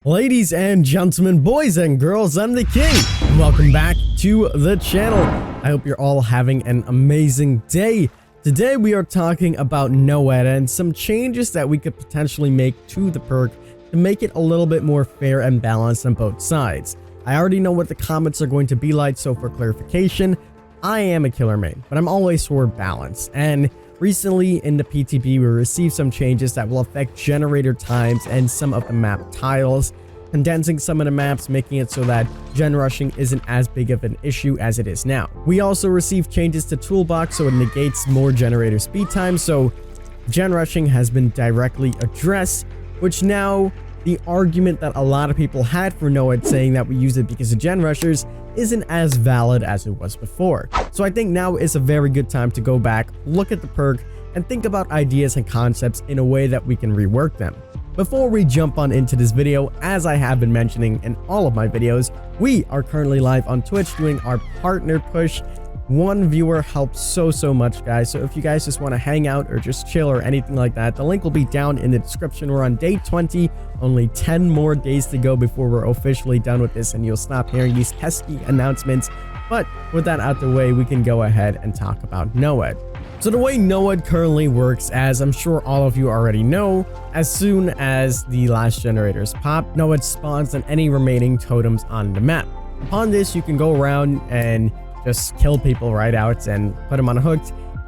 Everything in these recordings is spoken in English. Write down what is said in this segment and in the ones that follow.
Ladies and gentlemen, boys and girls, I'm the King, and welcome back to the channel. I hope you're all having an amazing day. Today we are talking about Noed and some changes that we could potentially make to the perk to make it a little bit more fair and balanced on both sides. I already know what the comments are going to be like, so for clarification, I am a killer main, but I'm always for balance. And recently in the PTB, we received some changes that will affect generator times and some of the map tiles, condensing some of the maps, making it so that gen rushing isn't as big of an issue as it is now. We also received changes to toolbox, so it negates more generator speed time, so gen rushing has been directly addressed, which now the argument that a lot of people had for Noed saying that we use it because of gen rushers isn't as valid as it was before. So I think now is a very good time to go back, look at the perk, and think about ideas and concepts in a way that we can rework them. Before we jump on into this video, as I have been mentioning in all of my videos, we are currently live on Twitch doing our partner push. One viewer helps so much, guys. So if you guys just want to hang out or just chill or anything like that, the link will be down in the description. We're on day 20, only 10 more days to go before we're officially done with this and you'll stop hearing these pesky announcements. But with that out the way, we can go ahead and talk about Noed. So the way Noed currently works, as I'm sure all of you already know, as soon as the last generators pop, Noed spawns on any remaining totems on the map. Upon this, you can go around and just kill people right out and put them on a hook.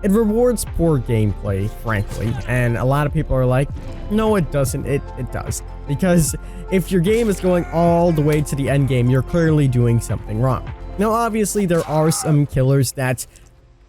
It rewards poor gameplay, frankly, and a lot of people are like, no, it doesn't. It does, because if your game is going all the way to the end game, you're clearly doing something wrong. Now, obviously, there are some killers that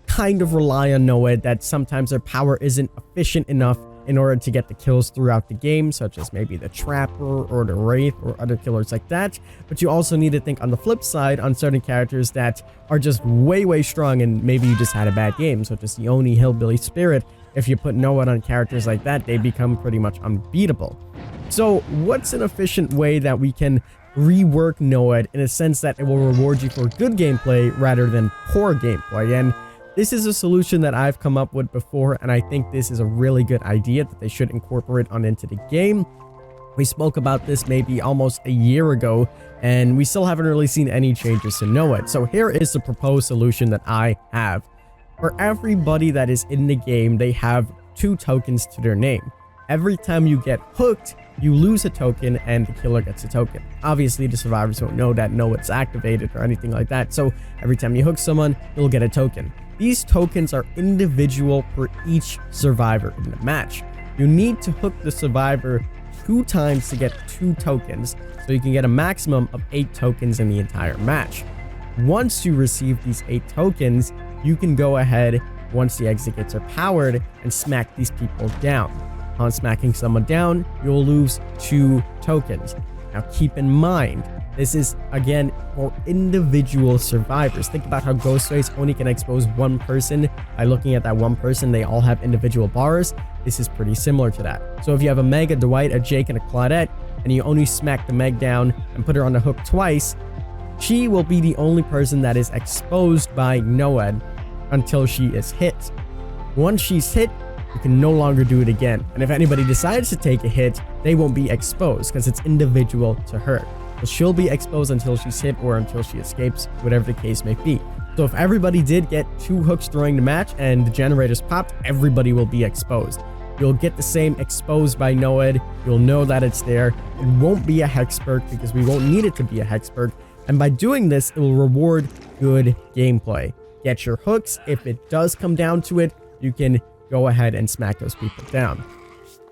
kind of rely on Noed, that sometimes their power isn't efficient enough in order to get the kills throughout the game, such as maybe the Trapper or the Wraith or other killers like that. But you also need to think on the flip side on certain characters that are just way strong and maybe you just had a bad game, such as the Oni Hillbilly Spirit. If you put Noed on characters like that, they become pretty much unbeatable. So what's an efficient way that we can rework Noed in a sense that it will reward you for good gameplay rather than poor gameplay? And this is a solution that I've come up with before, and I think this is a really good idea that they should incorporate on into the game. We spoke about this maybe almost a year ago, and we still haven't really seen any changes to Noed. So here is the proposed solution that I have. For everybody that is in the game, they have 2 tokens to their name. Every time you get hooked, you lose a token and the killer gets a token. Obviously, the survivors don't know that Noed's activated or anything like that, so every time you hook someone, you'll get a token. These tokens are individual for each survivor in the match. You need to hook the survivor 2 times to get 2 tokens, so you can get a maximum of 8 tokens in the entire match. Once you receive these 8 tokens, you can go ahead, once the exit gates are powered, and smack these people down. On smacking someone down, you'll lose 2 tokens. Now keep in mind, this is, again, for individual survivors. Think about how Ghostface only can expose one person. By looking at that one person, they all have individual bars. This is pretty similar to that. So if you have a Meg, a Dwight, a Jake, and a Claudette, and you only smack the Meg down and put her on the hook twice, she will be the only person that is exposed by Noed until she is hit. Once she's hit, you can no longer do it again. And if anybody decides to take a hit, they won't be exposed because it's individual to her. So she'll be exposed until she's hit or until she escapes, whatever the case may be. So if everybody did get 2 hooks during the match and the generators popped, everybody will be exposed. You'll get the same exposed by Noed. You'll know that it's there. It won't be a hex perk because we won't need it to be a hex perk. And by doing this, it will reward good gameplay. Get your hooks. If it does come down to it, you can go ahead and smack those people down.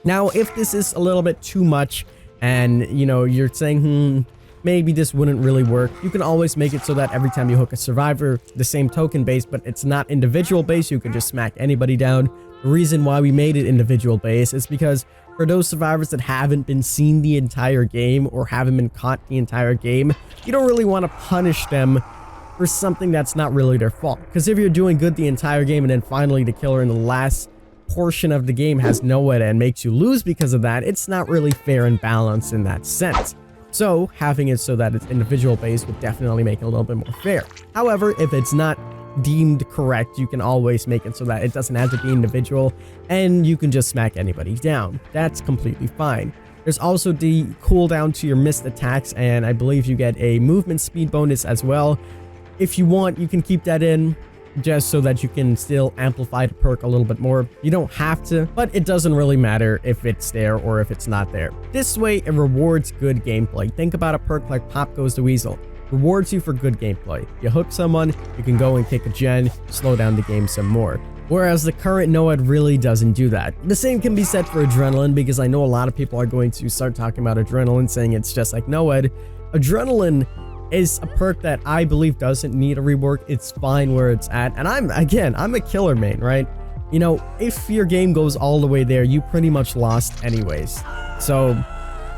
Now, if this is a little bit too much and, you know, you're saying, maybe this wouldn't really work, you can always make it so that every time you hook a survivor, the same token base, but it's not individual base. You can just smack anybody down. The reason why we made it individual base is because for those survivors that haven't been seen the entire game or haven't been caught the entire game, you don't really want to punish them for something that's not really their fault. Because if you're doing good the entire game and then finally the killer in the last portion of the game has Noed and makes you lose because of that, it's not really fair and balanced in that sense. So having it so that it's individual based would definitely make it a little bit more fair. However, if it's not deemed correct, you can always make it so that it doesn't have to be individual and you can just smack anybody down. That's completely fine. There's also the cooldown to your missed attacks, and I believe you get a movement speed bonus as well. If you want, you can keep that in just so that you can still amplify the perk a little bit more. You don't have to, but it doesn't really matter if it's there or if it's not there. This way, it rewards good gameplay. Think about a perk like Pop Goes the Weasel. Rewards you for good gameplay. You hook someone, you can go and kick a gen, slow down the game some more. Whereas the current Noed really doesn't do that. The same can be said for Adrenaline, because I know a lot of people are going to start talking about Adrenaline, saying it's just like Noed. Adrenaline is a perk that I believe doesn't need a rework. It's fine where it's at. And I'm a killer main, right? You know, if your game goes all the way there, you pretty much lost anyways. So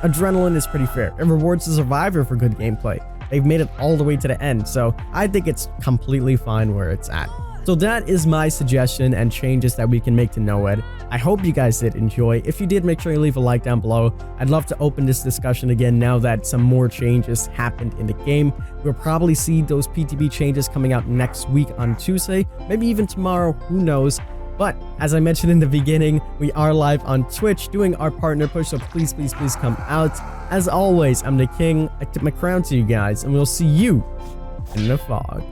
Adrenaline is pretty fair. It rewards the survivor for good gameplay. They've made it all the way to the end, so I think it's completely fine where it's at. So that is my suggestion and changes that we can make to Noed. I hope you guys did enjoy. If you did, make sure you leave a like down below. I'd love to open this discussion again now that some more changes happened in the game. We'll probably see those PTB changes coming out next week on Tuesday, maybe even tomorrow, who knows. But as I mentioned in the beginning, we are live on Twitch doing our partner push, so please come out. As always, I'm the king. I tip my crown to you guys, and we'll see you in the fog.